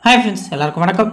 Hi friends, எல்லாருக்கும் வணக்கம்.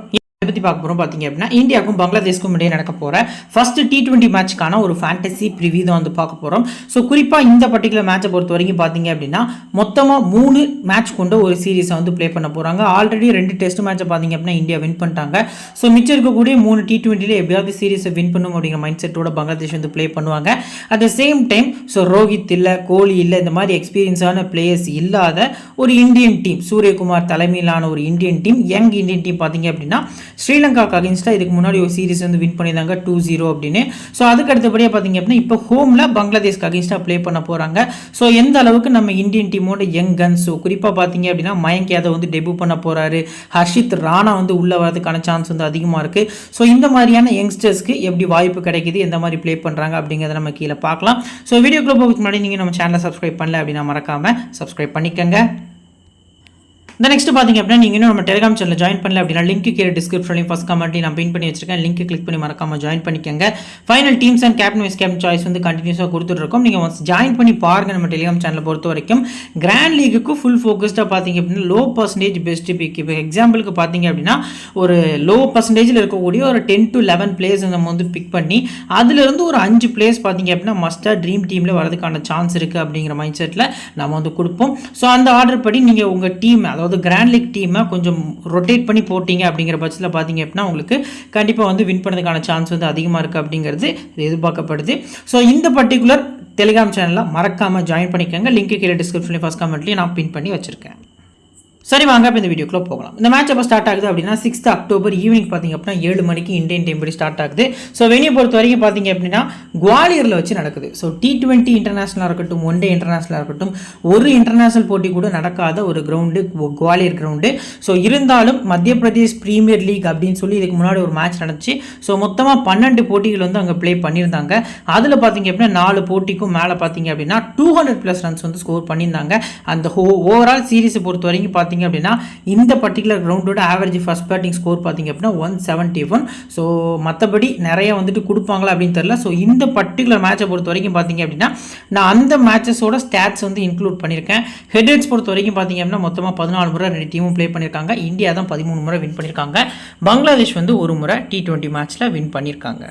பத்தி பார்க்க போறோம் பாத்தீங்க அப்படின்னா இந்தியாவுக்கும் பங்களாதேஷ்க்கும் இடையே நடக்க போற ஃபர்ஸ்ட் T20 மேட்ச்க்கான ஒரு ஃபேண்டசி ப்ரிவியூ தான் வந்து பார்க்க போறோம். ஸோ குறிப்பா இந்த பர்டிகுலர் மேட்சை பொறுத்த வரைக்கும் பாத்தீங்க அப்படின்னா மொத்தமா 3 மேட்ச் கொண்ட ஒரு சீரீஸை வந்து ப்ளே பண்ண போறாங்க. ஆல்ரெடி 2 டெஸ்ட் மேட்சை பாத்தீங்க அப்படின்னா இந்தியா வின் பண்ணிட்டாங்க. ஸோ மிச்சம் இருக்கக்கூடிய 3 T20ல எப்படியாவது சீரீஸை வின் பண்ணும் அப்படிங்கிற மைண்ட் செட்டோட பங்களாதேஷ் வந்து ப்ளே பண்ணுவாங்க. At the same time so Rohit இல்லை, கோலி இல்லை, இந்த மாதிரி எக்ஸ்பீரியன்ஸான பிளேயர்ஸ் இல்லாத ஒரு இந்தியன் டீம், சூரியகுமார் தலைமையிலான ஒரு Indian team, young Indian team பாத்தீங்க அப்படின்னா ஸ்ரீலங்காவுக்கு அகைன்ஸ்டாக இதுக்கு முன்னாடி ஒரு சீரிஸ் வந்து வின் பண்ணியிருந்தாங்க 2-0 அப்படின்னு. ஸோ அதுக்கு அடுத்தபடியாக பார்த்தீங்க அப்படின்னா இப்போ ஹோமில் பங்களாதேஷ்க்கு அகைன்ஸ்டாக ப்ளே பண்ண போகிறாங்க. ஸோ எந்த அளவுக்கு நம்ம இந்தியன் டீமோட யங் கன்ஸ், ஸோ குறிப்பாக பார்த்தீங்க அப்படின்னா மயங்க் யாதவ் வந்து டெபியூ பண்ண போகிறாரு, ஹர்ஷித் ராணா வந்து உள்ளே வரதுக்கான சான்ஸ் வந்து அதிகமாக இருக்குது. ஸோ இந்த மாதிரியான யங்ஸ்டர்ஸ்க்கு எப்படி வாய்ப்பு கிடைக்குது, எந்த மாதிரி ப்ளே பண்ணுறாங்க அப்படிங்கிறத நம்ம கீழே பார்க்கலாம். ஸோ வீடியோக்குள்ள போகிறதுக்கு முன்னாடி நீங்கள் நம்ம சேனலை சப்ஸ்கிரைப் பண்ணல அப்படின்னா மறக்காமல் சப்ஸ்கிரைப் பண்ணிக்கங்க. இந்த நெக்ஸ்ட் பார்த்தீங்க அப்படின்னா நீங்கள் இன்னும் நம்ம டெலிகிராம் சேனல் ஜாயின் பண்ணல அப்படின்னா லிங்க் கீழே டிஸ்கிரிப்ஷன்லையும் ஃபர்ஸ்ட் கமெண்ட்லையும் நான் பின் பண்ணி வச்சிருக்கேன். லிங்க் கிளிக் பண்ணி மறக்காம ஜாயின் பண்ணிக்கங்க. Final teams and captain vice captain choice வந்து கண்டினியூஸாக கொடுத்துட்டு இருக்கோம். நீங்கள் ஒன்ஸ் ஜாயின் பண்ணி பாருங்க. நம்ம டெலிகிராம் சேனலை பொறுத்த வரைக்கும் கிராண்ட் லீக்குக்கு ஃபுல் ஃபோக்கஸ்டாக பார்த்தீங்க அப்படின்னா லோ பர்சன்டேஜ் பெஸ்ட் பிக். இப்போ எக்ஸாம்பிளுக்கு பார்த்தீங்க அப்படின்னா ஒரு லோ பர்சன்டேஜில் இருக்கக்கூடிய ஒரு 10 to 11 பிளேயர்ஸ் நம்ம வந்து பிக் பண்ணி அதுலேருந்து ஒரு 5 பிளேயர்ஸ் பார்த்தீங்க அப்படின்னா மஸ்டாக ட்ரீம் டீமில் வரதுக்கான சான்ஸ் இருக்குது அப்படிங்கிற மைண்ட் செட்டில் நம்ம வந்து கொடுப்போம். ஸோ அந்த ஆர்டர் படி நீங்கள் உங்கள் டீம், அதாவது கிராண்ட் லீக் டீமை கொஞ்சம் ரொட்டேட் பண்ணி போட்டீங்க அப்படிங்கிற பட்சத்தில் பார்த்தீங்க அப்படின்னா உங்களுக்கு கண்டிப்பாக வந்து வின் பண்ணுறதுக்கான சான்ஸ் வந்து அதிகமாக இருக்குது அப்படிங்கிறது எதிர்பார்க்கப்படுது. ஸோ இந்த பர்டிகுலர் டெலிகிராம் சேனலில் மறக்காமல் ஜாயின் பண்ணிக்கோங்க. லிங்க் கீழே டிஸ்கிரிப்ஷன்லேயும் ஃபர்ஸ்ட் கமெண்ட்லேயும் நான் பின் பண்ணி வச்சிருக்கேன். சரி வாங்க இப்போ இந்த வீடியோக்குள்ள போகலாம். இந்த மேட்ச் எப்போ ஸ்டார்ட் ஆகுது அப்படின்னா 6th அக்டோபர் ஈவினிங் பார்த்தீங்க அப்படின்னா 7 மணிக்கு இந்தியன் டைம் படி ஸ்டார்ட் ஆகுது. ஸோ வெனியை பொறுத்த வரைக்கும் பார்த்தீங்க அப்படின்னா குவாலியரில் வச்சு நடக்குது. ஸோ T20 இன்டர்நேஷனலாக இருக்கட்டும், ஒன் டே இன்டர்நேஷனலாக இருக்கட்டும், ஒரு இன்டர்நேஷனல் போட்டி கூட நடக்காத ஒரு கிரவுண்டு குவாலியர் கிரவுண்டு. ஸோ இருந்தாலும் மத்திய பிரதேஷ் பிரீமியர் லீக் அப்படின்னு சொல்லி இதுக்கு முன்னாடி ஒரு மேட்ச் நடந்துச்சு. ஸோ மொத்தமாக 12 போட்டிகள் வந்து அங்கே ப்ளே பண்ணியிருந்தாங்க. அதில் பார்த்தீங்க அப்படின்னா 4 போட்டிக்கும் மேலே பார்த்தீங்க அப்படின்னா 200+ ரன்ஸ் வந்து ஸ்கோர் பண்ணியிருந்தாங்க. அந்த ஓவரால் சீரீஸை பொறுத்த வரைக்கும் பார்த்தீங்க அப்படின்னா இந்த பர்டிகுலர் கிரவுண்டோட ஆவரேஜ் ஃபர்ஸ்ட் பேட்டிங் ஸ்கோர் பார்த்தீங்க அப்படின்னா 171. ஸோ மற்றபடி நிறைய வந்துட்டு கொடுப்பாங்களா அப்படின்னு தெரியல. ஸோ இந்த பர்டிகுலர் மேட்சை பொறுத்த வரைக்கும் பார்த்தீங்க அப்படின்னா நான் அந்த மேட்சஸோட ஸ்டாட்ஸ் வந்து இன்க்ளூட் பண்ணியிருக்கேன். ஹெட்ரேட்ஸ் பொறுத்த வரைக்கும் பார்த்தீங்க அப்படின்னா மொத்தமாக 14 முறை 2 டீமும் ப்ளே பண்ணியிருக்காங்க. இந்தியா தான் 13 முறை வின் பண்ணியிருக்காங்க. பங்களாதேஷ் வந்து ஒரு முறை T20 மேட்ச்சில் வின் பண்ணியிருக்காங்க.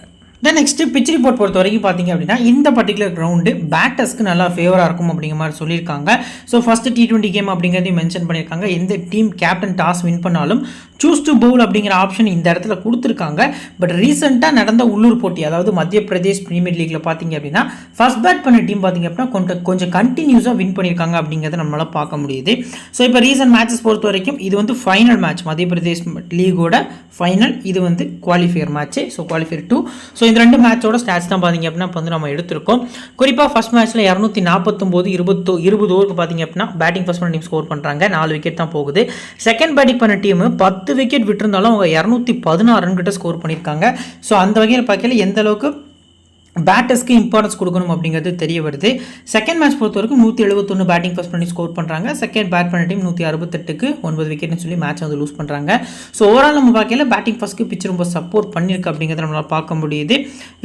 தென் நெக்ஸ்ட் பிச் ரிப்போர்ட் பொறுத்த வரைக்கும் பார்த்தீங்க அப்படின்னா இந்த பர்டிகுலர் கிரவுண்டு பேட்டர்ஸ்க்கு நல்லா ஃபேவராக இருக்கும் அப்படிங்கிற மாதிரி சொல்லியிருக்காங்க. ஸோ ஃபர்ஸ்ட் T20 கேம் அப்படிங்கிறதையும் மென்ஷன் பண்ணியிருக்காங்க. எந்த டீம் கேப்டன் டாஸ் வின் பண்ணாலும் சூஸ் டு பவுல் அப்படிங்கிற ஆப்ஷன் இந்த இடத்துல கொடுத்துருக்காங்க. பட் ரீசெண்டாக நடந்த உள்ளூர் போட்டி, அதாவது மத்திய பிரதேஷ் பிரீமியர் லீக்ல பார்த்தீங்க அப்படின்னா ஃபர்ஸ்ட் பேட் பண்ண டீம் பார்த்தீங்க அப்படின்னா கொஞ்சம் கண்டினியூஸாக வின் பண்ணியிருக்காங்க அப்படிங்கிறத நம்மளால் பார்க்க முடியுது. ஸோ இப்போ ரீசெண்ட் மேட்சஸ் பொறுத்த வரைக்கும் இது வந்து ஃபைனல் மேட்ச், மத்திய பிரதேஷ் லீகோட ஃபைனல். இது வந்து qualifier match. So qualifier 2. So இந்த 2 மேட்சோட ஸ்டாட்ஸ் தான் பார்த்தீங்க அப்படின்னா வந்து நம்ம எடுத்திருக்கோம். குறிப்பாக ஃபர்ஸ்ட் மேட்ச்சில் 249 20 ஓவருக்கு பார்த்தீங்க அப்படின்னா பேட்டிங் ஃபர்ஸ்ட் பண்ண டீம் ஸ்கோர் பண்ணுறாங்க. 4 விக்கெட் தான் போகுது. செகண்ட் பேட்டிங் பண்ண டீம் 10 விக்கெட் விட்டுருந்தாலும் அவங்க 216 ரன் கிட்ட ஸ்கோர் பண்ணியிருக்காங்க. ஸோ அந்த வகையில் பார்க்கல எந்த அளவுக்கு பேட்டர்ஸ்க்கு இம்பார்ட்டன்ஸ் கொடுக்கணும் அப்படிங்கிறது தெரிய வருது. செகண்ட் மேட்ச் பொறுத்த வரைக்கும் 171 பேட்டிங் ஃபர்ஸ்ட் பண்ணி ஸ்கோர் பண்ணுறாங்க. செகண்ட் பேட் பண்ண டீம் 168க்கு 9 விக்கெட்னு சொல்லி மேட்ச் வந்து லூஸ் பண்ணுறாங்க. ஸோ ஓவரால் நம்ம பார்க்கல பேட்டிங் ஃபர்ஸ்ட்க்கு பிச் ரொம்ப சப்போர்ட் பண்ணியிருக்கு அப்படிங்கிறத நம்மளால் பார்க்க முடியுது.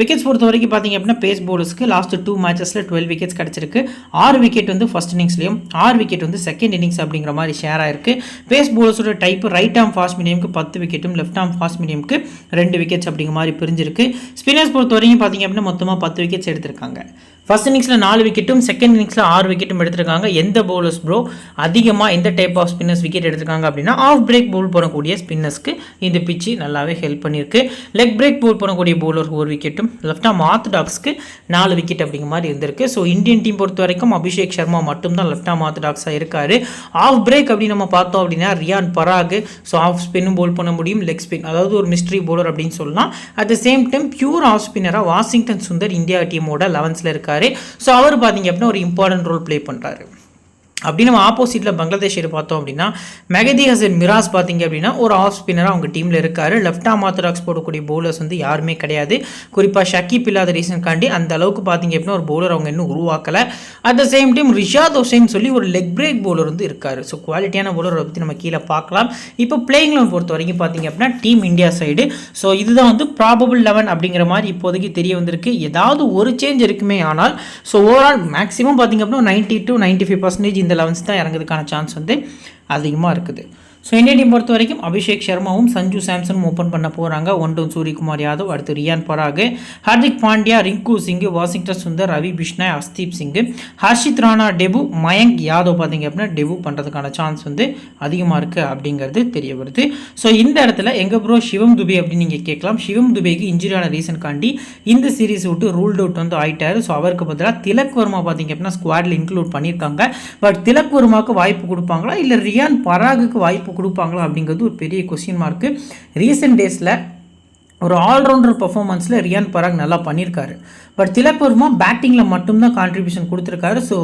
விக்கெட்ஸ் பொறுத்த வரைக்கும் பார்த்தீங்க அப்படின்னா பேஸ் பவுலர்ஸ்க்கு லாஸ்ட் 2 மேட்சஸில் 12 விக்கெட்ஸ் கிடச்சிருக்கு. 6 விக்கெட் வந்து ஃபர்ஸ்ட் இன்னிங்ஸ்லையும் 6 விக்கெட் வந்து செகண்ட் இன்னிங்ஸ் அப்படிங்கிற மாதிரி ஷேர் ஆயிருக்கு. பேஸ் பவுலர்ஸோட டைப் ரைட் ஆர்ம் ஃபாஸ்ட் மீடியமுக்கு 10 விக்கெட்டும், லெஃப்ட் ஆர்ம் ஃபாஸ்ட் மீடியமுக்கு 2 விக்கெட்ஸ் அப்படிங்கிற மாதிரி பிரிஞ்சிருக்கு. ஸ்பின்னர்ஸ் பொறுத்த வரைக்கும் பார்த்தீங்க அப்படின்னா மொத்தமாக 10 விக்கெட்ஸ் எடுத்திருக்காங்க. ஃபர்ஸ்ட் இன்னிங்ஸில் 4 விக்கெட்டும், செகண்ட் இன்னிங்ஸில் 6 விக்கெட்டும் எடுத்திருக்காங்க. எந்த பவுலர்ஸ் ப்ரோ அதிகமாக எந்த டைப் ஆஃப் ஸ்பின்னர்ஸ் விக்கெட் எடுத்திருக்காங்க அப்படின்னா ஆஃப் பிரேக் பவுல் போடக்கூடிய ஸ்பின்னர்ஸ்க்கு இந்த பிச்சு நல்லாவே ஹெல்ப் பண்ணியிருக்கு. லெக் பிரேக் பவுல் போடக்கூடிய பவுலர் 1 விக்கெட்டும், லெஃப்ட் ஆர்ம் ஆர்த்தடாக்ஸ்க்கு 4 விக்கெட் அப்படிங்கிற மாதிரி இருந்திருக்கு. ஸோ இந்தியன் டீம் பொறுத்த வரைக்கும் அபிஷேக் சர்மா மட்டும்தான் லெஃப்ட் ஆர்ம் ஆர்த்தடாக்ஸாக இருக்காரு. ஆஃப் பிரேக் அப்படின்னு நம்ம பார்த்தோம் அப்படின்னா ரியான் பராக், ஸோ ஆஃப் ஸ்பின்னும் பவுல் பண்ண முடியும், லெக் ஸ்பின், அதாவது ஒரு மிஸ்ட்ரி பவுலர் அப்படின்னு சொல்லலாம். At the same time pure off ஸ்பின்னராக வாஷிங்டன் சுந்தர் இந்தியா டீமோட 11th இருக்காரு. ஸோ அவர் பார்த்தீங்க அப்படின்னா ஒரு இம்பார்ட்டன்ட் ரோல் ப்ளே பண்ணுறாரு. அப்படி நம்ம ஆப்போசிட்டில் பங்களாதேஷ் பார்த்தோம் அப்படின்னா மெஹதி ஹசன் மிராஸ் பார்த்தீங்க அப்படின்னா ஒரு ஆஃப் ஸ்பின்னராக அவங்க டீமில் இருக்காரு. லெஃப்ட் ஆர்ம் ஆர்த்தடாக்ஸ் போடக்கூடிய பவுலர்ஸ் வந்து யாருமே கிடையாது. குறிப்பாக ஷக்கீப் இல்லாத ரீசன்காண்டி அந்த அளவுக்கு பார்த்தீங்க அப்படின்னா ஒரு பவுலர் அவங்க இன்னும் உருவாக்கலை. At the same time Rishad Hossain சொல்லி ஒரு லெக் பிரேக் பவுலர் வந்து இருக்காரு. ஸோ குவாலிட்டியான பவுலரை பற்றி நம்ம கீழே பார்க்கலாம். இப்போ பிளேயிங் லெவன் பொறுத்த வரைக்கும் பார்த்தீங்க அப்படின்னா டீம் இந்தியா சைடு ஸோ இதுதான் வந்து ப்ராபபிள் 11 அப்படிங்கிற மாதிரி இப்போதைக்கு தெரிய வந்திருக்கு. ஏதாவது ஒரு சேஞ்ச் இருக்குமே ஆனால் ஸோ ஓவரால் மேக்ஸிமம் பார்த்தீங்க அப்படின்னா 90 to 95% இந்த 11 தான் இறங்குறதுக்கான சான்ஸ் வந்து அதிகமாக இருக்குது. ஸோ இந்திய டீம் பொறுத்த வரைக்கும் அபிஷேக் சர்மாவும் சஞ்சு சாம்சனும் ஓப்பன் பண்ண போகிறாங்க. 1 டவுன் சூரியகுமார் யாதவ், அடுத்து ரியான் பராக், ஹார்திக் பாண்டியா, ரிங்கு சிங், வாஷிங்டன் சுந்தர், ரவி பிஷ்னாய், ஹர்ஷ்தீப் சிங், ஹர்ஷித் ராணா டெபு, மயங்க் யாதவ் பார்த்தீங்க அப்படின்னா டெபு பண்ணுறதுக்கான சான்ஸ் அதிகமாக இருக்குது அப்படிங்கிறது தெரிய வருது. ஸோ இந்த இடத்துல எங்கள் ப்ரோ சிவம் துபே அப்படின்னு நீங்கள் கேட்கலாம். சிவம் துபேக்கு இன்ஜுரியான ரீசன் காண்டி இந்த சீரீஸ் விட்டு ரூல்ட் அவுட் ஆயிட்டாரு. ஸோ அவருக்கு பதிலாக திலக் வர்மா பார்த்தீங்க அப்படின்னா ஸ்குவாடில் இன்க்ளூட் பண்ணியிருக்காங்க. பட் திலக் வர்மாவுக்கு வாய்ப்பு கொடுப்பாங்களா இல்லை ரியான் பராகுக்கு வாய்ப்பு கொடுப்பாங்களா அப்படிங்கிறது ஒரு பெரிய கொஸ்டின் மார்க்கு. ரீசெண்ட் டேஸில் ஒரு ஆல்ரவுண்டர் பர்ஃபார்மன்ஸில் ரியான் பராக் நல்லா பண்ணியிருக்காரு. பட் திலக் வர்மா பேட்டிங்கில் மட்டும்தான் கான்ட்ரிபியூஷன் கொடுத்துருக்காரு. ஸோ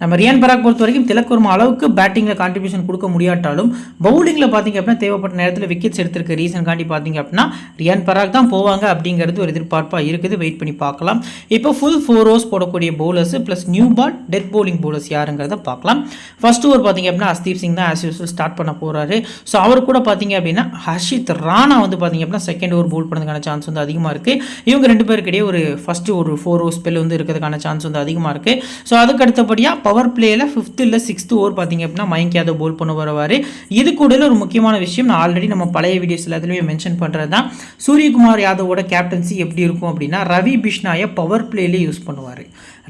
நம்ம ரியான் பராக் பொறுத்த வரைக்கும் திலக் வர்மா அளவுக்கு பேட்டிங்கில் கான்ட்ரிபியூஷன் கொடுக்க முடியாட்டாலும் பவுலிங்கில் பார்த்திங்க அப்படின்னா தேவைப்பட்ட நேரத்தில் விக்கெட்ஸ் எடுத்திருக்க ரீசன் காண்டி பார்த்திங்க அப்படின்னா ரியான் பராக் தான் போவாங்க அப்படிங்கிறது ஒரு எதிர்பார்ப்பாக இருக்குது. வெயிட் பண்ணி பார்க்கலாம். இப்போ ஃபுல் 4 ஓவர்ஸ் போடக்கூடிய bowlers plus new ball death bowling bowlers யாருங்கிறத பார்க்கலாம். ஃபர்ஸ்ட் ஓவர் பார்த்திங்க அப்படின்னா ஹர்ஷ்தீப் சிங் தான் ஆஸ் யூஸ்வல் ஸ்டார்ட் பண்ண போகிறாரு. ஸோ அவர் கூட பார்த்திங்க அப்படின்னா ஹர்ஷித் ராணா பார்த்திங்க அப்படின்னா செகண்ட் ஓவர் பவுல் பண்ணுறதுக்கான சான்ஸ் அதிகமாக இருக்குது. இவங்க 2 பேருக்கிடையே ஒரு ஃபஸ்ட்டு ஒரு 4 ஓவர் ஸ்பெல் இருக்கிறதுக்கான சான்ஸ் அதிகமாக இருக்குது. ஸோ அதுக்கு அடுத்தபடியாக பவர் பிளேயில் 5th இல்லை 6th ஓவர் பார்த்திங்க அப்படின்னா மயங்க் யாதவ் போல் பண்ண வருவார். இது கூட ஒரு முக்கியமான விஷயம் நான் ஆல்ரெடி நம்ம பழைய வீடியோஸ் எல்லாத்துலேயுமே மென்ஷன் பண்ணுறது தான். சூரியகுமார் யாதவோட கேப்டன்சி எப்படி இருக்கும் அப்படின்னா ரவி பிஷ்னாயை பவர் பிளேலே யூஸ் பண்ணுவார்.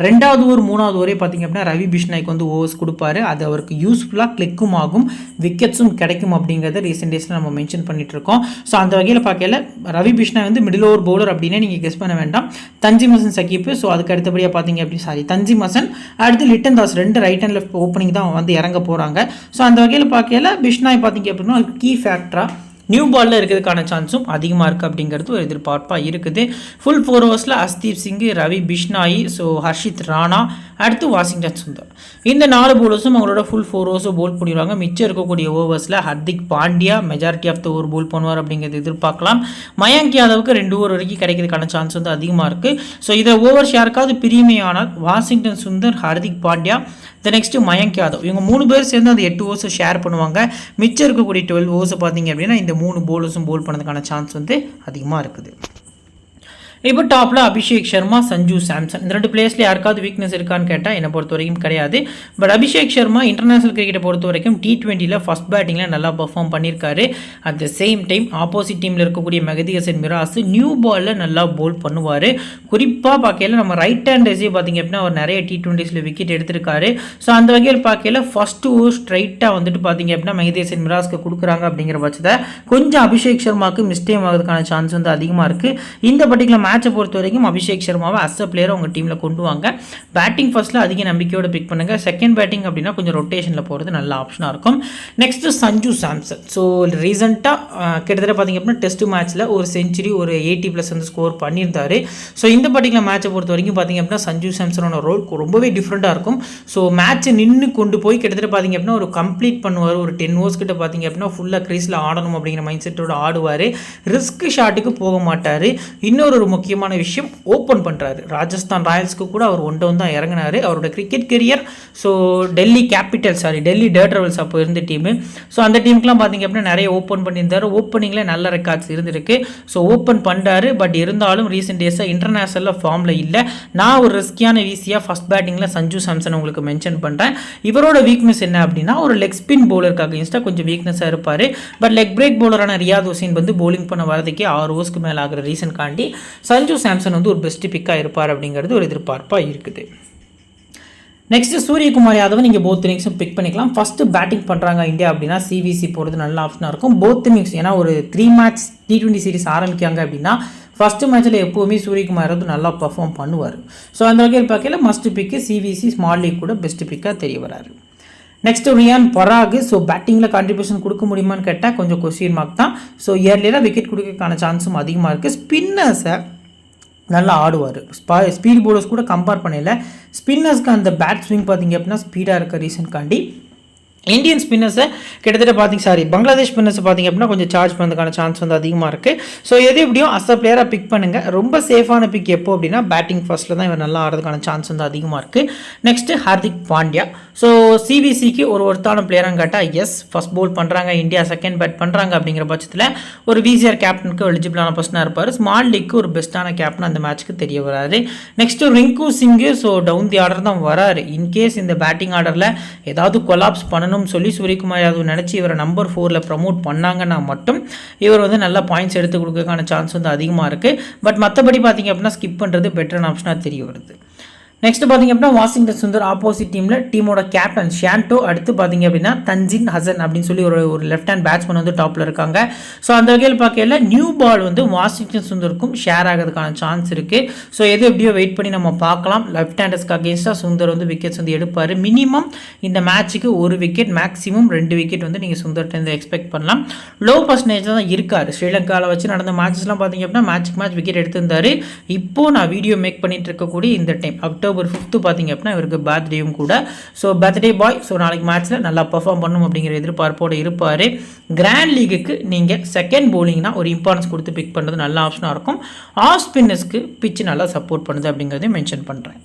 2வது ஓவர் 3வது ஓவரே பார்த்திங்க அப்படின்னா ரவி பிஷ்னாய்க்கு ஓவர்ஸ் கொடுப்பாரு. அது அவருக்கு யூஸ்ஃபுல்லாக கிளிக்கும் ஆகும், விக்கெட்ஸும் கிடைக்கும் அப்படிங்கிறத ரீசெண்ட் டேஸில் நம்ம மென்ஷன் பண்ணிட்டு இருக்கோம். ஸோ அந்த வகையில் பார்க்கல Ravi Bishnoi middle over bowler அப்படின்னே நீங்கள் கெஸ் பண்ண வேண்டாம். தஞ்சிம் ஹசன் சகீப், ஸோ அதுக்கு அடுத்தபடியாக பார்த்திங்க அப்படி தஞ்சிம் ஹசன், அடுத்து Lytton Das 2 right and left opening தான் இறங்க போகிறாங்க. ஸோ அந்த வகையில் பார்க்கல பிஷ்னாய் பார்த்திங்க அப்படின்னா அதுக்கு கீ ஃபேக்டராக நியூ பாலில் இருக்கிறதுக்கான சான்ஸும் அதிகமாக இருக்குது அப்படிங்கிறது ஒரு எதிர்பார்ப்பாக இருக்குது. ஃபுல் 4 ஓவர்ஸில் ஹர்ஷ்தீப் சிங், ரவி பிஷ்னாய், ஸோ ஹர்ஷித் ராணா, அடுத்து வாஷிங்டன் சுந்தர், இந்த 4 பவுலர்ஸும் அவங்களோட ஃபுல் 4 ஓவர்ஸும் போல் பண்ணிடுவாங்க. மிச்சம் இருக்கக்கூடிய ஓவர்ஸில் Hardik Pandya majority of the over bowl பண்ணுவார் அப்படிங்கிறது எதிர்பார்க்கலாம். மயங்க் யாதவுக்கு 2 ஓவர் வரைக்கும் கிடைக்கிறதுக்கான சான்ஸ் அதிகமாக இருக்குது. ஸோ இதில் ஓவர்ஸ் யாருக்காவது பிரிமையானால் வாஷிங்டன் சுந்தர், ஹர்திக் பாண்டியா, நெக்ஸ்ட்டு மயங்க் யாதவ், இவங்க 3 பேர் சேர்ந்து அந்த 8 ஓவர்ஸை ஷேர் பண்ணுவாங்க. மிச்சம் இருக்கக்கூடிய 12 ஓவர்ஸை பார்த்திங்க அப்படின்னா இந்த 3 பவுலர்ஸும் போல் பண்ணதுக்கான சான்ஸ் அதிகமாக இருக்குது. இப்போ டாப்பில் அபிஷேக் சர்மா, சஞ்சு சாம்சன், இந்த 2 பிளேயர்ஸில் யாருக்காவது வீக்னஸ் இருக்கான்னு கேட்டால் என்னை பொறுத்த வரைக்கும் கிடையாது. பட் அபிஷேக் சர்மா இன்டர்நேஷனல் கிரிக்கெட்டை பொறுத்த வரைக்கும் T20யில் ஃபஸ்ட் பேட்டிங்கில் நல்லா பர்ஃபார்ம் பண்ணியிருக்காரு. At the same time opposite டீமில் இருக்கக்கூடிய மெஹதி ஹசன் மிராஸ் நியூ பாலில் நல்லா போல் பண்ணுவார். குறிப்பாக பார்க்கல நம்ம ரைட் ஹேண்டர்ஸே பார்த்திங்க அப்படின்னா அவர் நிறைய T20ஸில் விக்கெட் எடுத்திருக்காரு. ஸோ அந்த வகையில் பார்க்கல ஃபஸ்ட்டு ஓவர் ஸ்ட்ரைட்டாக பார்த்திங்க அப்படின்னா மெஹதி ஹசன் மிராஸ்க்கு கொடுக்குறாங்க அப்படிங்கிற பட்சத்தில் கொஞ்சம் அபிஷேக் சர்மாவுக்கு மிஸ்டேக் ஆகிறதுக்கான சான்ஸ் அதிகமாக இருக்குது. இந்த பர்டிகுலர் மேட்சை பொறுத்த வரைக்கும் அபிஷேக் சர்மாவை அஸ் அ பிளேயரை உங்கள் டீமில் கொண்டு வாங்க. பேட்டிங் ஃபர்ஸ்ட்டில் அதிக நம்பிக்கையோடு பிக் பண்ணுங்கள். செகண்ட் பேட்டிங் அப்படின்னா கொஞ்சம் ரொட்டேஷனில் போகிறது நல்ல ஆப்ஷனாக இருக்கும். நெக்ஸ்ட்டு சஞ்சு சாம்சன். ஸோ ரீசெண்டாக கிட்டத்தட்ட பார்த்திங்க அப்படின்னா டெஸ்ட் மேட்ச்சில் ஒரு செஞ்சுரி ஒரு 80+ ஸ்கோர் பண்ணியிருந்தார். ஸோ இந்த பர்டிகுலர் மேட்சை பொறுத்த வரைக்கும் பார்த்திங்க அப்படின்னா சஞ்சு சாம்சனோட ரோல் ரொம்பவே டிஃப்ரெண்ட்டாக இருக்கும். ஸோ மேட்ச்சை நின்று கொண்டு போய் கிட்டத்தட்ட பார்த்திங்க அப்படின்னா ஒரு கம்ப்ளீட் பண்ணுவார். ஒரு 10 ஓவர்ஸ் கிட்ட பார்த்திங்க அப்படின்னா ஃபுல்லாக க்ரீஸில் ஆடணும் அப்படிங்கிற மைண்ட் செட்டோடு ஆடுவார். ரிஸ்க் ஷாட்டுக்கு போக மாட்டார். இன்னொரு முக்கியமான விஷயம் ஓப்பன் பண்ணுறாரு. ராஜஸ்தான் ராயல்ஸ்க்கு கூட அவர் 1 டவுன் தான் இறங்கினார். அவரோட cricket career so Delhi Daredevils அப்போ இருந்த டீமு. ஸோ அந்த டீமுக்குலாம் பார்த்திங்க அப்படின்னா நிறைய ஓப்பன் பண்ணியிருந்தார். ஓப்பனிங்கில் நல்ல ரெக்கார்ட்ஸ் இருந்திருக்கு. ஸோ ஓப்பன் பண்ணுறாரு. பட் இருந்தாலும் ரீசெண்ட் டேஸாக இன்டர்நேஷனலில் ஃபார்மில் இல்லை. நான் ஒரு ரிஸ்கியான வீசியாக ஃபஸ்ட் பேட்டிங்கில் சஞ்சு சாம்சன் உங்களுக்கு மென்ஷன் பண்ணுறேன். இவரோட வீக்னஸ் என்ன அப்படின்னா ஒரு லெக் ஸ்பின் பவுலருக்கு அகேன்ஸ்டாக கொஞ்சம் வீக்னஸாக இருப்பார். பட் லெக் பிரேக் பவுலரான ரியாத் ஹுசைன் போலிங் பண்ண வரதுக்கே 6 ஓவர்ஸ்க்கு மேலே ஆகிற ரீசன் காண்டி சஞ்சு சாம்சன் ஒரு பெஸ்ட் பிக்காக இருப்பார் அப்படிங்கிறது ஒரு எதிர்பார்ப்பாக இருக்குது. நெக்ஸ்ட் சூரியகுமார் யாதவ் நீங்கள் போத் இன்னிங்ஸும் பிக் பண்ணிக்கலாம். ஃபஸ்ட்டு பேட்டிங் பண்ணுறாங்க இந்தியா அப்படின்னா சிவிசி போகிறது நல்ல ஆப்ஷனாக இருக்கும். போத் இன்னிங்ஸ் ஏன்னா ஒரு 3 மேட்ச் T20 சீரிஸ் ஆரம்பிக்காங்க அப்படின்னா ஃபஸ்ட்டு மேட்ச்சில் எப்போவுமே சூரியகுமார் நல்லா பர்ஃபார்ம் பண்ணுவார். ஸோ அந்த வகையில் பார்க்கல must pick CVC small league கூட பெஸ்ட் பிக்காக தெரிய வராரு. நெக்ஸ்ட் ரியான் பராக். ஸோ பேட்டிங்கில் கான்ட்ரிபியூஷன் கொடுக்க முடியுமான்னு கேட்டால் கொஞ்சம் கொஸ்டின் மார்க் தான். ஸோ இயர்லியராக விக்கெட் கொடுக்கறதுக்கான சான்ஸும் அதிகமாக இருக்குது. ஸ்பின்னர்ஸை நல்லா ஆடுவார். ஸ்பீட் பவுலர்ஸ் கூட கம்பேர் பண்ணல. ஸ்பின்னர்ஸ்க்கு அந்த பேட் ஸ்விங் பார்த்திங்க அப்படின்னா ஸ்பீடாக இருக்க ரீசன் காண்டி இந்தியன் ஸ்பின்னர்ஸை கிட்டத்தட்ட பங்களாதேஷ் ஸ்பின்னர்ஸை பார்த்திங்க அப்படின்னா கொஞ்சம் சார்ஜ் பண்ணுறதுக்கான சான்ஸ் அதிகமாக இருக்குது. ஸோ எது எப்படியும் அஸ் அ பிளேயராக பிக் பண்ணுங்கள். ரொம்ப சேஃபான பிக் எப்போ அப்படின்னா பேட்டிங் ஃபர்ஸ்ட்டில் தான் இவர் நல்லா ஆடுறதுக்கான சான்ஸ் அதிகமாக இருக்குது. நெக்ஸ்ட்டு ஹார்திக் பாண்டியா. ஸோ சிபிசிக்கு ஒரு ஒருத்தான பிளேயராக கேட்டால் எஸ், ஃபஸ்ட் போல் பண்ணுறாங்க, இந்தியா செகண்ட் பேட் பண்ணுறாங்க அப்படிங்கிற பட்சத்தில் ஒரு விசிஆர் கேப்டனுக்கு எலிஜிபிளான பர்சனாக இருப்பார். ஸ்மால் லீக்கு ஒரு பெஸ்ட்டான கேப்டன் அந்த மேட்ச்சுக்கு தெரிய வராது. Next Rinku Singh so down the order தான் வராரு. இன்கேஸ் இந்த பேட்டிங் ஆர்டரில் ஏதாவது கொலாப்ஸ் பண்ணணும்னு சொல்லி சூரியகுமார் யாதவ் நினச்சி இவரை நம்பர் 4ல் ப்ரமோட் பண்ணாங்கன்னா மட்டும் இவர் வந்து நல்ல பாயிண்ட்ஸ் எடுத்து கொடுக்கறதுக்கான சான்ஸ் வந்து அதிகமாக இருக்குது. பட் மற்றபடி பார்த்தீங்க அப்படின்னா ஸ்கிப் பண்ணுறது பெட்டரான ஆப்ஷனாக தெரிய வருது. நெக்ஸ்ட் பார்த்தீங்க அப்படின்னா வாஷிங்டன் சுந்தர் ஆப்போசிட் டீமோட கேப்டன் ஷாண்டோ, அடுத்து பார்த்தீங்க அப்படின்னா தன்ஜின் ஹசன் அப்படின்னு சொல்லி ஒரு லெஃப்ட் ஹேண்ட் பேட்ஸ்மேன் வந்து டாப்பில் இருக்காங்க. ஸோ அந்த வகையில் பார்க்கல நியூ பால் வந்து வாஷிங்டன் சுந்தருக்கும் ஷேர் ஆகிறதுக்கான சான்ஸ் இருக்குது. ஸோ எது எப்படியோ வெயிட் பண்ணி நம்ம பார்க்கலாம். லெஃப்ட் ஹேண்டர்ஸ்க்கு அகேன்ஸ்டாக சுந்தர் வந்து விக்கெட்ஸ் வந்து எடுப்பார். மினிமம் இந்த மேட்ச்சுக்கு 1 விக்கெட், மேக்ஸிமம் 2 விக்கெட் வந்து நீங்கள் சுந்தர்கிட்ட எக்ஸ்பெக்ட் பண்ணலாம். லோ பர்சன்டேஜ் தான் இருக்கார். ஸ்ரீலங்காவில் வச்சு நடந்த மேட்சஸ்லாம் பார்த்தீங்க அப்படின்னா மேட்ச் விக்கெட் எடுத்திருந்தார். இப்போது நான் வீடியோ மேக் பண்ணிட்டு இருக்கக்கூடிய இந்த டைம் அக்டோபர் 5 பார்த்தீங்க அப்படின்னா இவருக்கு பர்த்டேயும் கூட. ஸோ பர்த்டே பாய், ஸோ நாளைக்கு மேட்ச்சில் நல்லா பர்ஃபார்ம் பண்ணணும் அப்படிங்கிற எதிர்பார்ப்போடு இருப்பார். கிராண்ட் லீகுக்கு நீங்கள் செகண்ட் போலிங்னா ஒரு இம்பார்ட்டன்ஸ் கொடுத்து பிக் பண்ணுறது நல்ல ஆப்ஷனாக இருக்கும். ஆஃப் ஸ்பின்னர்ஸ்க்கு பிச்சு நல்லா சப்போர்ட் பண்ணுது அப்படிங்கிறதையும் மென்ஷன் பண்ணுறேன்.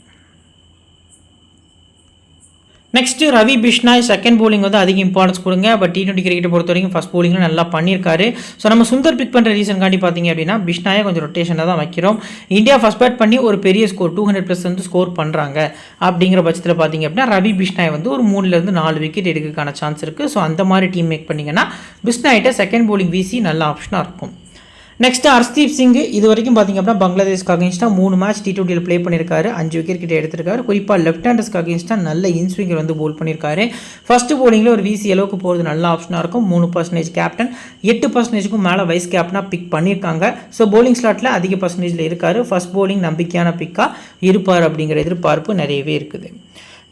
Next Ravi Bishnoi second polling வந்து அதிக இம்பார்ட்டன்ஸ் கொடுங்க. பட் T20 கிரிக்கெட்டை பொறுத்த வரைக்கும் ஃபஸ்ட் போலிங்கில் நல்லா பண்ணியிருக்காரு. ஸோ நம்ம சுந்தர் பிக் பண்ணுற ரீசன் காண்டி பார்த்தீங்க அப்படின்னா பிஷ்னாயை கொஞ்சம் ரொட்டேஷனாக தான் வைக்கிறோம். இந்தியா ஃபஸ்ட் பேட் பண்ணி ஒரு பெரிய ஸ்கோர் 200+ வந்து ஸ்கோர் பண்ணுறாங்க அப்படிங்கிற பட்சத்தில் பார்த்தீங்க அப்படின்னா ரவி பிஷ்னாய் வந்து ஒரு 3லேருந்து 4 விக்கெட் எடுக்கிறதுக்கான சான்ஸ் இருக்குது. ஸோ அந்த மாதிரி டீம் மேக் பண்ணிங்கன்னா பிஷ்னாய்கிட்ட செகண்ட் போலிங் வீசி நல்ல ஆப்ஷனாக இருக்கும். நெக்ஸ்ட் ஹர்ஷ்தீப் சிங் இது வரைக்கும் பார்த்தீங்க அப்படின்னா பங்களாதேஷ்க்கு அகேன்ஸ்டாக 3 மேட்ச் T20 ப்ளே பண்ணியிருக்காரு, 5 விக்கெட் கிட்ட எடுத்திருக்காரு. குறிப்பாக லெஃப்ட் ஹேண்டர்ஸ்க்கு அகேன்ஸ்டாக நல்ல இன்ஸ்விங்கர் வந்து போல் பண்ணியிருக்காரு. ஃபர்ஸ்ட் போலிங்கில் ஒரு விசி அளவுக்கு போகிறது நல்ல ஆப்ஷனாக இருக்கும். 3% கேப்டன், 8%க்கும் மேலே வைஸ் கேப்டனாக பிக் பண்ணியிருக்காங்க. ஸோ போலிங் ஸ்லாட்டில் அதிக பர்சன்டேஜில் இருக்கார். ஃபர்ஸ்ட் போலிங் நம்பிக்கையான பிக்காக இருப்பார் அப்படிங்கிற எதிர்பார்ப்பு நிறையவே இருக்குது.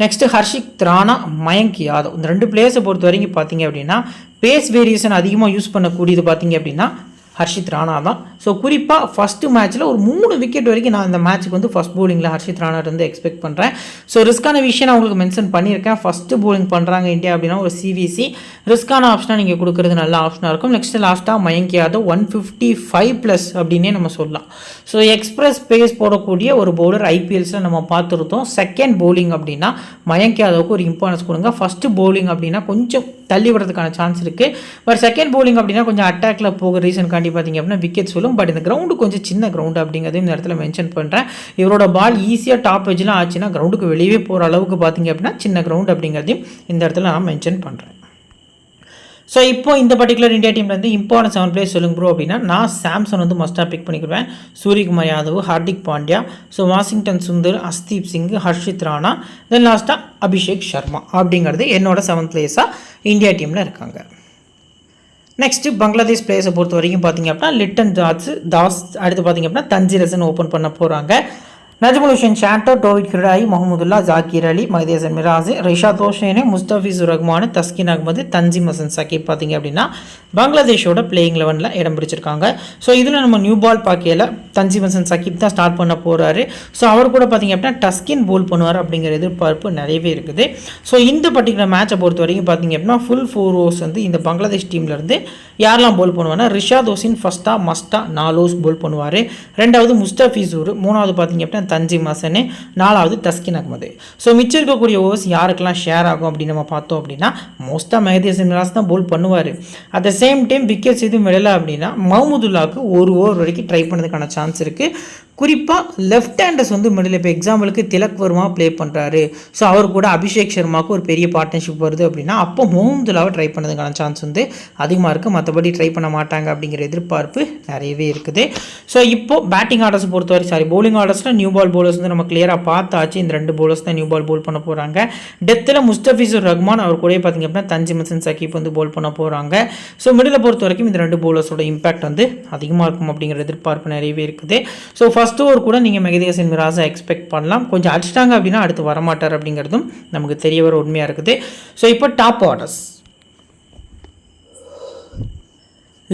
நெக்ஸ்ட் ஹர்ஷித் ராணா, மயங்க் யாதவ், இந்த 2 பிளேயர்ஸை பொறுத்த வரைக்கும் பார்த்தீங்க அப்படின்னா பேஸ் வேரியேஷன் அதிகமாக யூஸ் பண்ணக்கூடியது பார்த்தீங்க அப்படின்னா ஹர்ஷித் ராணா தான். ஸோ குறிப்பாக ஃபஸ்ட்டு மேட்ச்சில் ஒரு 3 விக்கெட் வரைக்கும் நான் இந்த மேட்ச்சுக்கு வந்து ஃபஸ்ட் போலிங்கில் ஹர்ஷித் ராணா இருந்து எக்ஸ்பெக்ட் பண்ணுறேன். ஸோ ரிஸ்க்கான விஷயம் நான் உங்களுக்கு மென்ஷன் பண்ணியிருக்கேன். ஃபஸ்ட்டு போலிங் பண்ணுறாங்க இந்தியா அப்படின்னா ஒரு சிவிசி ரிஸ்க்கான ஆப்ஷனாக நீங்கள் கொடுக்குறது நல்ல ஆப்ஷனாக இருக்கும். நெக்ஸ்ட் லாஸ்ட்டாக மயங்க் யாதவ் 155+ அப்படின்னே நம்ம சொல்லலாம். ஸோ எக்ஸ்பிரஸ் பேஸ் போடக்கூடிய ஒரு பவுலர் ஐபிஎல்ஸில் நம்ம பார்த்துருந்தோம். செகண்ட் போலிங் அப்படின்னா மயங்க் யாதவுக்கு ஒரு இம்பார்ட்டன்ஸ் கொடுங்க. ஃபஸ்ட்டு போலிங் அப்படின்னா கொஞ்சம் தள்ளி விடுறதுக்கான சான்ஸ் இருக்குது. பட் செகண்ட் போலிங் அப்படின்னா கொஞ்சம் அட்டாக்ல போகிற ரீசன் காண்டி பார்த்தீங்க அப்படின்னா விக்கெட் சொல்லும். பட் இந்த கிரவுண்டு கொஞ்சம் சின்ன கிரவுண்டு அப்படிங்கிறதையும் இந்த இடத்துல மென்ஷன் பண்ணுறேன். இவரோட பால் ஈஸியாக டாப் எஜ்லாம் ஆச்சுன்னா கிரவுண்டுக்கு வெளியே போகிற அளவுக்கு பார்த்தீங்க அப்படின்னா சின்ன கிரவுண்ட் அப்படிங்கிறதையும் இந்த இடத்துல நான் மென்ஷன் பண்ணுறேன். ஸோ இப்போ இந்த பர்டிகுலர் இந்தியா டீம்லேருந்து இம்பார்ட்டன்ட் 7 பிளேயர்ஸ் சொல்லுங்க ப்ரோ அப்படின்னா நான் சாம்சன் வந்து மஸ்ட்டாக பிக் பண்ணிக்குவேன். சூரியகுமார் யாதவ், ஹார்திக் பாண்டியா, ஸோ வாஷிங்டன் சுந்தர், ஹர்ஷ்தீப் சிங், ஹர்ஷித் ராணா, தென் லாஸ்ட்டாக அபிஷேக் சர்மா அப்படிங்கிறது என்னோட 7th பிளேயர்ஸாக இந்தியா டீமில் இருக்காங்க. நெக்ஸ்ட்டு பங்களாதேஷ் பிளேயர்ஸை பொறுத்த வரைக்கும் பார்த்தீங்க அப்படின்னா லிட்டன் தாஸ், அடுத்து பார்த்தீங்க அப்படின்னா தன்ஜீர் ஹசன் ஓப்பன் பண்ண போகிறாங்க. நஜ்முல் ஹுசைன் ஷாண்டோ, டோவிட் கிராய், முகமதுல்லா, ஜாக்கிர் அலி, மஹதி ஹசன் மிராஸு, ரிஷாத் ஹோசேனு, முஸ்தபிசுர் ரஹ்மான், தஸ்கின் அகமது, தன்ஜிம் ஹசன் சகீப் பார்த்தீங்க அப்படின்னா பங்களாதேஷோட பிளேயிங் 11ல் இடம் பிடிச்சிருக்காங்க. ஸோ இதில் நம்ம நியூ பால் பார்க்கையில் தன்ஜிம் ஹசன் சகீப் தான் ஸ்டார்ட் பண்ண போகிறாரு. ஸோ அவர் கூட பார்த்தீங்க அப்படின்னா டஸ்கின் போல் பண்ணுவார் அப்படிங்கிற எதிர்பார்ப்பு நிறையவே இருக்குது. ஸோ இந்த பர்டிகுலர் மேட்சை பொறுத்த வரைக்கும் பார்த்தீங்க அப்படின்னா ஃபுல் 4 ஓவர்ஸ் வந்து இந்த பங்களாதேஷ் டீம்லேருந்து யாரெல்லாம் போல் பண்ணுவாங்கன்னா ரிஷாத் ஹோசின் ஃபஸ்ட்டாக மஸ்ட்டாக 4 ஓவர்ஸ் போல் பண்ணுவார். 2வது முஸ்தபிசுர், 3வது பார்த்தீங்க அப்படின்னா தன்ஜிம் ஹசன், 4வது தஸ்கின் அகமது. ஸோ மிச்சம் இருக்கக்கூடிய ஓவர்ஸ் யாருக்கெல்லாம் ஷேர் ஆகும் அப்படின்னு நம்ம பார்த்தோம் அப்படின்னா மோஸ்ட்டாக மஹதி ஹசன் மிராஸ் தான் போல் பண்ணுவார். At the same time wickets எதுவும் விடலை அப்படின்னா முகமதுல்லாவுக்கு 1 ஓவர் வரைக்கும் ட்ரை பண்ணதுக்கான சான்ஸ் இருக்குது. குறிப்பாக லெஃப்ட் ஹேண்டர்ஸ் வந்து மிடில், இப்போ எக்ஸாம்பிளுக்கு திலக் வர்மா ப்ளே பண்ணுறாரு, ஸோ அவர் கூட அபிஷேக் சர்மாவுக்கு ஒரு பெரிய பார்ட்னர்ஷிப் வருது அப்படின்னா அப்போ முகமதுல்லாவை ட்ரை பண்ணதுக்கான சான்ஸ் வந்து அதிகமாக இருக்குது. மற்றபடி ட்ரை பண்ண மாட்டாங்க அப்படிங்கிற எதிர்பார்ப்பு நிறையவே இருக்குது. ஸோ இப்போது பேட்டிங் ஆர்டர்ஸ் பொறுத்தவரை பவுலிங் ஆர்டர்ஸில் நியூ பால் பவுலர்ஸ் வந்து நம்ம கிளியராக பார்த்தாச்சு. இந்த 2 பவுலர்ஸ் தான் நியூ பால் போல் பண்ண போகிறாங்க. டெத்தில் முஸ்தபிசுர் ரஹ்மான், அவர் கூட பார்த்திங்க அப்படின்னா தன்ஜிம் ஹசன் சகீப் வந்து போல் பண்ண போகிறாங்க. ஸோ மிடில் பொறுத்த வரைக்கும் இந்த 2 பவுலர்ஸோட இம்பாக்ட் வந்து அதிகமாக இருக்கும் அப்படிங்கிற எதிர்பார்ப்பு நிறையவே இருக்குது. ஸோ ஃபர்ஸ்ட் ஓவர் கூட நீங்கள் மஹதி ஹசன் மிராஸை எக்ஸ்பெக்ட் பண்ணலாம். கொஞ்சம் அடிச்சிட்டாங்க அப்படின்னா அடுத்து வரமாட்டார் அப்படிங்கிறதும் நமக்கு தெரிய வர உண்மையாக இருக்குது. ஸோ இப்போ டாப் ஆர்டர்ஸ்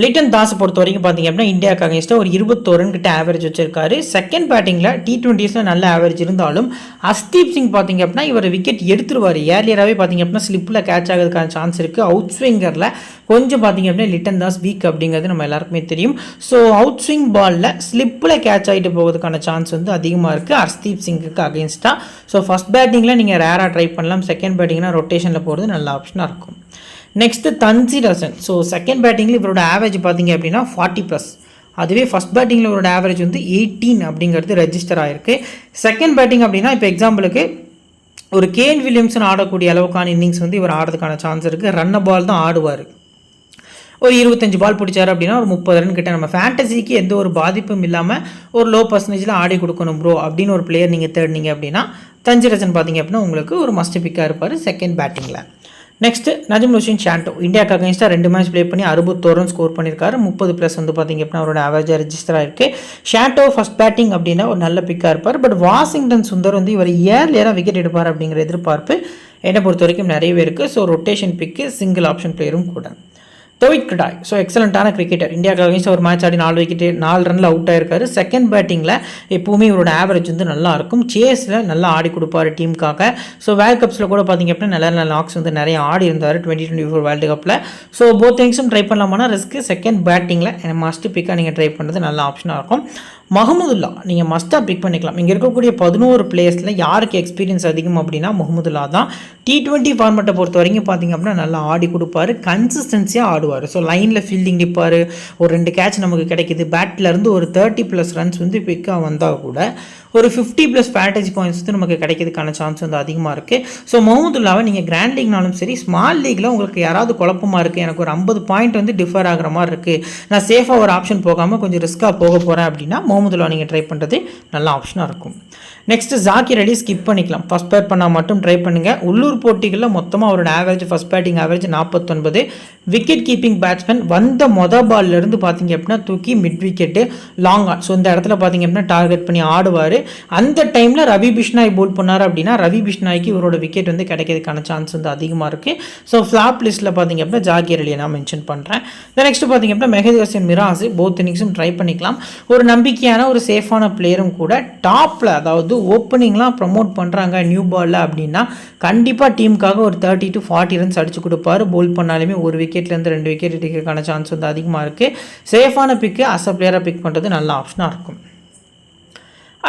லிட்டன் தாஸை பொறுத்த வரைக்கும் பார்த்தீங்க அப்படின்னா இந்தியாவுக்கு அகேன்ஸ்டாக ஒரு 21 ரன் கிட்ட ஆவரேஜ் வச்சிருக்காரு. செகண்ட் பேட்டிங்கில் T20s நல்ல ஆவரேஜ் இருந்தாலும் அஸ்தீப் சிங் பார்த்தீங்க அப்படின்னா இவர் விக்கெட் எடுத்துருவார். ஏர்லியராகவே பார்த்தீங்க அப்படின்னா ஸ்லிப்பில் கேட்ச் ஆகிறதுக்கான சான்ஸ் இருக்குது. அவுட் ஸ்விங்கரில் கொஞ்சம் பார்த்தீங்க அப்படின்னா லிட்டன் தாஸ் வீக் அப்படிங்கிறது நம்ம எல்லாருக்குமே தெரியும். ஸோ அவுட் ஸ்விங் பாலில் ஸ்லிப்பில் கேட்ச் ஆகிட்டு போகிறதுக்கான சான்ஸ் வந்து அதிகமாக இருக்குது ஹர்ஷ்தீப் சிங்குக்கு அகேன்ஸ்டாக. ஸோ ஃபஸ்ட் பேட்டிங்கில் நீங்கள் ரேராக ட்ரை பண்ணலாம். செகண்ட் பேட்டிங்னா ரொட்டேஷனில் போகிறது நல்ல ஆப்ஷனாக இருக்கும். Next Thanseer Hasan. So second பேட்டிங்கில் இவரோட ஆவரேஜ் பார்த்தீங்க அப்படின்னா 40+. அதுவே ஃபஸ்ட் பேட்டிங்கில் இவரோட ஆவரேஜ் வந்து 18 அப்படிங்கிறது ரெஜிஸ்டர் ஆகிருக்கு. செகண்ட் பேட்டிங் அப்படின்னா இப்போ எக்ஸாம்பிளுக்கு ஒரு கேன் வில்லியம்சன் ஆடக்கூடிய அளவுக்கான இன்னிங்ஸ் வந்து இவர் ஆடுறதுக்கான சான்ஸ் இருக்குது. ரன்ன பால் தான் ஆடுவார். ஒரு 25 பால் பிடிச்சார் அப்படின்னா ஒரு 30 ரன் கிட்ட. நம்ம ஃபேண்டசிக்கு எந்த ஒரு பாதிப்பும் இல்லாமல் ஒரு லோ பர்சன்டேஜில் ஆடி கொடுக்கணும் ப்ரோ அப்படின்னு ஒரு பிளேயர் நீங்கள் தேடினீங்க அப்படின்னா தன்சீர் ஹசன் பார்த்தீங்க அப்படின்னா உங்களுக்கு ஒரு மஸ்ட் பிக்காக இருப்பார் செகண்ட் பேட்டிங்கில். நெக்ஸ்ட்டு நஜ்முல் ஷாண்டோ. இந்தியாவுக்கு அகேன்ஸ்டாக 2 மேட்ச் ப்ளே பண்ணி 61 ரன் ஸ்கோர் பண்ணியிருக்காரு. 30+ வந்து பார்த்திங்க அப்படின்னா அவரோட ஆவரேஜாக ரெஜிஸ்டர் ஆகிருக்கு. ஷாண்டோ ஃபஸ்ட் பேட்டிங் அப்படின்னா ஒரு நல்ல பிக்காக இருப்பார். பட் வாஷிங்டன் சுந்தர் வந்து இவர் ஏர்லியராக விக்கெட் எடுப்பார் அப்படிங்கிற எதிர்பார்ப்பு என்னை பொறுத்த வரைக்கும் நிறையவே இருக்குது. So rotation pick single option பிளேயரும் கூட. தோவித் கிடாய். ஸோ எக்ஸலண்ட்டான கிரிக்கெட்டர். இந்தியாவுக்கு அகேன்ஸ்டாக ஒரு மேட்ச் ஆடி 4 விக்கெட்டு 4 ரனில் அவுட் ஆயிருக்காரு. செகண்ட் பேட்டிங்கில் எப்போவுமே இவரோட ஆவரேஜ் வந்து நல்லா இருக்கும். சேஸில் நல்லா ஆடி கொடுப்பாரு டீமுக்காக. ஸோ வேர்ல்ட் கப்ஸில் கூட பார்த்திங்க அப்படின்னா நல்ல நல்ல நாக்ஸ் வந்து நிறைய ஆடி இருந்தார் 2024 வேர்ல்டு கப்பில். ஸோ போத் திங்ஸும் ட்ரை பண்ணலாமானா ரிஸ்க்கு. செகண்ட் பேட்டிங்கில் மஸ்ட் பிக்காக நீங்கள் ட்ரை பண்ணுறது நல்ல ஆப்ஷனாக இருக்கும். மஹமுதுல்லா நீங்கள் மஸ்ட்டாக பிக் பண்ணிக்கலாம். இங்கே இருக்கக்கூடிய 11 பிளேயர்ஸில் யாருக்கு எக்ஸ்பீரியன்ஸ் அதிகம் அப்படின்னா மஹமுதுல்லா தான். T20 ஃபார்மெட்டை பொறுத்த வரைக்கும் பார்த்திங்க அப்படின்னா நல்லா ஆடி கொடுப்பாரு. கன்சிஸ்டன்சியாக ஆடுவார். ஸோ லைனில் ஃபீல்டிங் நிற்பார். ஒரு 2 கேட்ச் நமக்கு கிடைக்கிது. பேட்லேருந்து ஒரு 30+ ரன்ஸ் வந்து பிக்காக வந்தால் கூட ஒரு 50+ ஸ்ட்ராட்டஜி பாயிண்ட்ஸ் வந்து நமக்கு கிடைக்கிறதுக்கான சான்ஸ் வந்து அதிகமாக இருக்குது. ஸோ மஹமுதுல்லாவை நீங்கள் கிராண்ட் லீக்னாலும் சரி ஸ்மால் லீக்கில் உங்களுக்கு யாராவது குழப்பமாக இருக்குது, எனக்கு ஒரு 50 பாயிண்ட் வந்து டிஃபர் ஆகிற மாதிரி இருக்குது, நான் சேஃபாக ஒரு ஆப்ஷன் போகாமல் கொஞ்சம் ரிஸ்க்காக போக போகிறேன் அப்படின்னா மஹமுதுல்லா நீங்கள் ட்ரை பண்ணுறது நல்ல ஆப்ஷனாக இருக்கும். நெக்ஸ்ட்டு ஜாகிர் அலி ஸ்கிப் பண்ணிக்கலாம். ஃபஸ்ட் பேட் பண்ணால் மட்டும் ட்ரை பண்ணுங்கள். உள்ளூர் போட்டிகளில் மொத்தமாக அவரோட average first batting average 49. Wicket keeping batsman வந்த பால்லேருந்து பார்த்தீங்க அப்படின்னா தூக்கி mid wicket long on. So இந்த இடத்துல பார்த்தீங்க அப்படின்னா டார்கெட் பண்ணி ஆடுவார். அந்த டைமில் ரவி பிஷ்னாய் போல் பண்ணார் அப்படின்னா ரவி பிஷ்னாய்க்கு இவரோட விக்கெட் வந்து கிடைக்கிறதுக்கான சான்ஸ் வந்து அதிகமாக இருக்குது. ஸோ ஃப்ளாப் லிஸ்ட்டில் பார்த்தீங்க அப்படின்னா ஜாகிர் அலியை நான் மென்ஷன் பண்ணுறேன். நெக்ஸ்ட்டு பார்த்தீங்க அப்படின்னா மெஹதி ஹசன் மிராஸ் போத் இன்னிங்ஸும் ட்ரை பண்ணிக்கலாம். ஒரு நம்பிக்கையான ஒரு சேஃபான பிளேயரும் கூட. டாப்பில் அதாவது ஓப்பனிங்லாம் ப்ரமோட் பண்ணுறாங்க நியூ பாலில் அப்படின்னா கண்டிப்பாக டீமுக்காக ஒரு 30 to 40 ரன்ஸ் அடிச்சு கொடுப்பாரு. போல் பண்ணாலுமே ஒரு விக்கெட்லேருந்து 2 விக்கெட் எடுக்கிறதுக்கான சான்ஸ் வந்து அதிகமாக இருக்குது. சேஃபான பிக்கு அஸ் அ பிளேயராக பிக் பண்ணுறது நல்ல ஆப்ஷனாக இருக்கும்.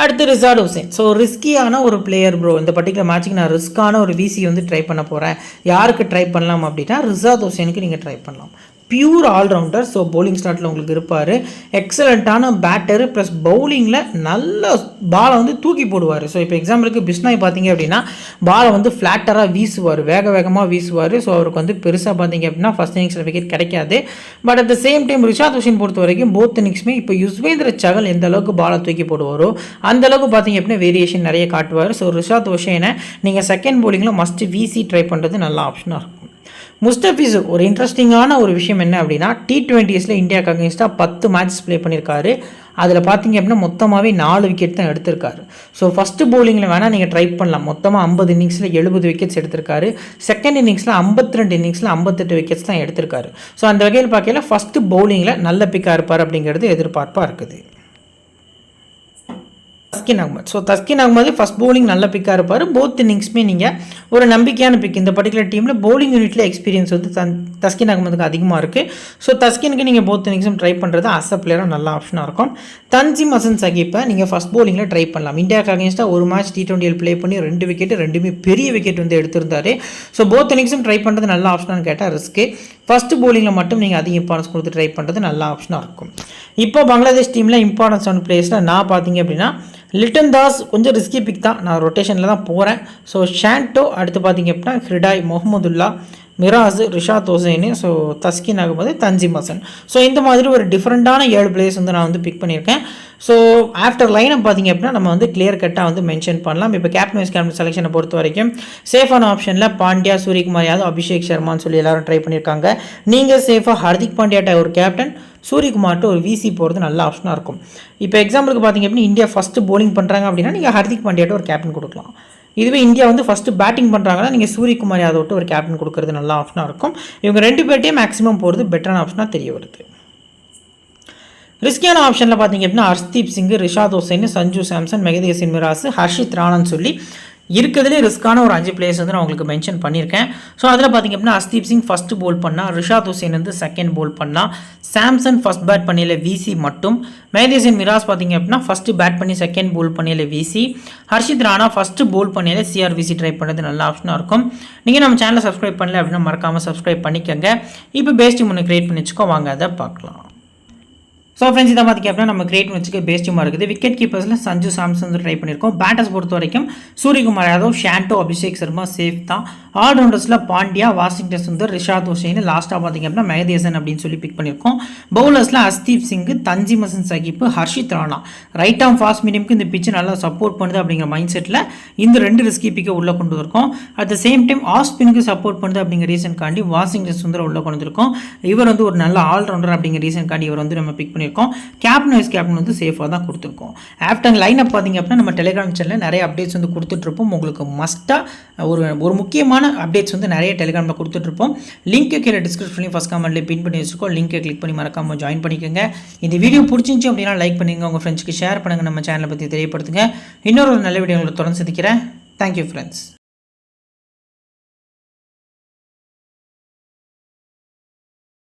அடுத்து ரிசார்ட் ஹுசைன். ஸோ ரிஸ்கியான ஒரு பிளேயர் ப்ரோ. இந்த பர்டிகுலர் மேட்சுக்கு நான் ரிஸ்க்கான ஒரு விசி வந்து ட்ரை பண்ண போகிறேன். யாருக்கு ட்ரை பண்ணலாம் அப்படின்னா ரிசார்ட் ஹுசைனுக்கு நீங்கள் ட்ரை பண்ணலாம். Pure allrounder. ஸோ பவுலிங் ஸ்டார்ட்டில் உங்களுக்கு இருப்பார். எக்ஸலண்ட்டான பேட்டரு ப்ளஸ் பவுலிங்கில் நல்ல பாலை வந்து தூக்கி போடுவார். ஸோ இப்போ எக்ஸாம்பிளுக்கு பிஷ்னாய் பார்த்தீங்க அப்படின்னா பாலை வந்து ஃப்ளாட்டராக வீசுவார், வேகமாக வீசுவார். ஸோ அவருக்கு வந்து பெருசாக பார்த்தீங்க அப்படின்னா ஃபஸ்ட் இன்னிங்ஸில் விக்கெட் கிடைக்காது. But at the same time Rishad Hossain பொறுத்த வரைக்கும் போத் இன்னிங்ஸுமே இப்போ யுஸ்வேந்திர சகல் எந்த அளவுக்கு பாலை தூக்கி போடுவாரோ அந்த அளவுக்கு பார்த்தீங்க அப்படின்னா வேரியேஷன் நிறைய காட்டுவார். ஸோ ரிஷாத் ஹுசைனை நீங்கள் செகண்ட் பவுலிங்கில் மஸ்ட் விசி ட்ரை பண்ணுறது நல்ல ஆப்ஷனாக இருக்கும். முஸ்தபிசு ஒரு இன்ட்ரெஸ்டிங்கான ஒரு விஷயம் என்ன அப்படின்னா T20ஸ்ல இந்தியாவுக்கு அகேன்ஸ்டாக 10 மேட்ச் ப்ளே பண்ணியிருக்காரு. அதில் பார்த்தீங்க அப்படின்னா மொத்தமாகவே 4 விக்கெட் தான் எடுத்திருக்காரு. ஸோ ஃபஸ்ட்டு பவுலிங்கில் வேணால் நீங்கள் ட்ரை பண்ணலாம். மொத்தமாக 50 இன்னிங்ஸில் 70 விக்கெட்ஸ் எடுத்திருக்காரு. செகண்ட் இன்னிங்ஸில் 52 இன்னிங்ஸில் 58 விக்கெட்ஸ் தான் எடுத்திருக்காரு. ஸோ அந்த வகையில் பார்க்கல ஃபஸ்ட்டு பவுலிங்கில் நல்ல பிக்காக இருப்பார் அப்படிங்கிறது எதிர்பார்ப்பாக இருக்குது. Taskin Ahmed. So Taskin Ahmed fast bowling நல்ல பிக்காக இருப்பார். போத் இன்னிங்ஸுமே நீங்கள் ஒரு நம்பிக்கையான பிக். இந்த பர்டிகுலர் டீமில் பவுலிங் யூனிட்டில் எக்ஸ்பீரியன்ஸ் வந்து தஸ்கின் அகமதுக்கு அதிகமாக இருக்குது. ஸோ தஸ்கினுக்கு நீங்கள் போத் இன்னிங்ஸும் ட்ரை பண்ணுறது அஸ் அ பிளேயராக நல்ல ஆப்ஷனாக இருக்கும். தன்சீம் ஹசன் சகிப்பை நீங்கள் ஃபஸ்ட் பவுலிங்கில் ட்ரை பண்ணலாம். இந்தியாவுக்கு அகேன்ஸ்டாக ஒரு மேட்ச் T20 ப்ளே பண்ணி 2 விக்கெட், 2மே பெரிய விக்கெட் வந்து எடுத்திருந்தார். ஸோ போத் இன்னிங்ஸும் ட்ரை பண்ணுறது நல்ல ஆப்ஷனானு கேட்டால் ரிஸ்க்கு. ஃபஸ்ட்டு பவுலிங்கில் மட்டும் நீங்கள் அதிக இம்பார்ட்டன்ஸ் கொடுத்து ட்ரை பண்ணுறது நல்ல ஆப்ஷனாக இருக்கும். இப்போ பங்களாதேஷ் டீமில் இம்பார்ட்டன்ஸ் ஆன பிளேயர்ஸில் நான் பார்த்தீங்க அப்படின்னா லிட்டன் தாஸ் கொஞ்சம் ரிஸ்கி பிக் தான். நான் ரொட்டேஷனில் தான் போகிறேன். ஸோ ஷாண்டோ, அடுத்து பார்த்தீங்க அப்படின்னா ஹிடாய், மஹமுதுல்லா, மிராஸ், ரிஷாத் ஹுசைன், ஸோ தஸ்கின் அகமது, தன்சீம் ஹசன். ஸோ இந்த மாதிரி ஒரு டிஃப்ரெண்ட்டான 7 பிளேயர்ஸ் வந்து நான் வந்து பிக் பண்ணியிருக்கேன். ஸோ ஆஃப்டர் லைனை பார்த்தீங்க அப்படின்னா நம்ம வந்து கிளியர் கட்டாக வந்து மென்ஷன் பண்ணலாம். இப்போ கேப்டன் வைஸ் கேப்டன் செலெக்ஷனை பொறுத்த வரைக்கும் சேஃபான ஆப்ஷனில் பாண்டியா, சூரியகுமார் யாதவ், அபிஷேக் சர்மான்னு சொல்லி எல்லாரும் ட்ரை பண்ணியிருக்காங்க. நீங்கள் சேஃபாக ஹர்திக் பாண்டியாட்ட ஒரு கேப்டன், சூரியகுமார்ட்டு ஒரு விசி போகிறது நல்ல ஆப்ஷனாக இருக்கும். இப்போ எக்ஸாம்பிளுக்கு பார்த்தீங்க அப்படின்னா இந்தியா ஃபஸ்ட்டு பவுலிங் பண்ணுறாங்க அப்படின்னா நீங்கள் ஹர்திக் பாண்டியாட்ட ஒரு கேப்டன் கொடுக்கலாம். இதுவே இந்தியா வந்து ஃபஸ்ட்டு பேட்டிங் பண்ணுறாங்கன்னா நீங்கள் சூரியகுமார் யாதவ்ட்டு ஒரு கேப்டன் கொடுக்குறது நல்ல ஆப்ஷனாக இருக்கும். இவங்க 2 பேர்ட்டையும் மேக்ஸிமம் போகிறது பெட்டரான ஆப்ஷனாக தெரிய வருது. ரிஸ்கியான ஆப்ஷனில் பார்த்தீங்க அப்படின்னா ஹர்ஷ்தீப் சிங், ரிஷாத் ஹுசைன், சஞ்சு சாம்சன், மெஹதி ஹசன் மிராஸ், ஹர்ஷித் ராணான்னு சொல்லி இருக்கிறதுலே ரிஸ்க்கான ஒரு 5 பிளேயர்ஸ் வந்து நான் உங்களுக்கு மென்ஷன் பண்ணியிருக்கேன். ஸோ அதில் பார்த்திங்க அப்படின்னா ஹர்ஷ்தீப் சிங் ஃபஸ்ட்டு போல் பண்ணால், ரிஷாத் ஹுசைன் வந்து செகண்ட் போல் பண்ணால், சாம்சன் ஃபஸ்ட் பேட் பண்ணியில் விசி மட்டும், மெஹதி ஹசன் மிராஸ் பார்த்திங்க அப்படின்னா ஃபஸ்ட்டு பேட் பண்ணி செகண்ட் போல் பண்ணியில் விசி, ஹர்ஷித் ராணா ஃபஸ்ட்டு போல் பண்ணியில் சிஆர்விசி ட்ரை பண்ணுறது நல்ல ஆப்ஷனாக இருக்கும். நீங்கள் நம்ம சேனலை சப்ஸ்கிரைப் பண்ணல அப்படின்னா மறக்காமல் சப்ஸ்கிரைப் பண்ணிக்கோங்க. இப்போ பேஸ் டீம் ஒன்று கிரியேட் பண்ணி வச்சுக்கோ, வாங்க அதை பார்க்கலாம். ஸோ ஃப்ரெண்ட்ஸ் இதை பார்த்திங்க அப்படின்னா நம்ம கிரியேட் வச்சுக்க பேஸ் டீமாக இருக்குது. விக்கெட் கீப்பர்ஸில் சஞ்சு சாம்சன் ட்ரை பண்ணியிருக்கோம். பேட்டர்ஸ் பொறுத்த வரைக்கும் சூரியகுமார் யாதவ், ஷாண்டோ, அபிஷேக் சர்மா சேஃப் தான். ஆல்ரவுண்டர்ஸில் பாண்டியா, வாஷிங்டன் சுந்தர், ரிஷாத் ஹுசைன், லாஸ்ட்டாக பார்த்திங்க அப்படின்னா மெஹதி ஹசன் அப்படின்னு சொல்லி பிக் பண்ணியிருக்கோம். பவுலர்ஸில் Arshdeep Singh, Tanzim Hasan Sakib, Harshit Rana. Right arm fast மீடியமுக்கு இந்த பிச்சு நல்லா சப்போர்ட் பண்ணுது அப்படிங்கிற மைண்ட் செட்டில் இந்த 2 ரிஸ்கி பிக்கை உள்ளே கொண்டு வந்திருக்கோம். At the same time off ஸ்பினுக்கு சப்போர்ட் பண்ணுது அப்படிங்கிற ரீசன்காண்டி வாஷிங்டன் சுந்தர் உள்ளே கொண்டு வந்திருக்கோம். இவர் வந்து ஒரு நல்ல ஆல்ரவுண்டர் அப்படிங்கிற ரீசன்காண்டி இவர் வந்து நம்ம பிக் பண்ணியிருக்கோம். கேப்டன் வைஸ் கேப்டன் வந்து சேஃபாக தான் கொடுத்துருக்கோம். ஆஃப்டர் லைன் அப் பார்த்திங்க அப்படின்னா நம்ம டெலிகிராம் சேனலில் நிறைய அப்டேட்ஸ் வந்து கொடுத்துட்ருப்போம். உங்களுக்கு மஸ்ட்டாக ஒரு முக்கியமான அப்டேட்ஸ் வந்து நிறைய டெலிகிராமில் கொடுத்துட்ருப்போம். லிங்க்கு கீழே டிஸ்கிரிப்ஷன்லையும் ஃபஸ்ட் கமெண்ட்லேயே பின் பண்ணி வச்சுருக்கோம். லிங்க்கை கிளிக் பண்ணி மறக்காமல் ஜாயின் பண்ணிக்கோங்க. இந்த வீடியோ பிடிச்சிருந்துச்சி அப்படின்னா லைக் பண்ணுங்கள், உங்கள் ஃப்ரெண்ட்ஸ்க்கு ஷேர் பண்ணுங்கள், நம்ம சேனலை பற்றி தெரியப்படுத்துங்க. இன்னொரு நல்ல வீடியோ உங்களுக்கு தொடர்ந்து சந்திக்கிறேன். Thank you friends.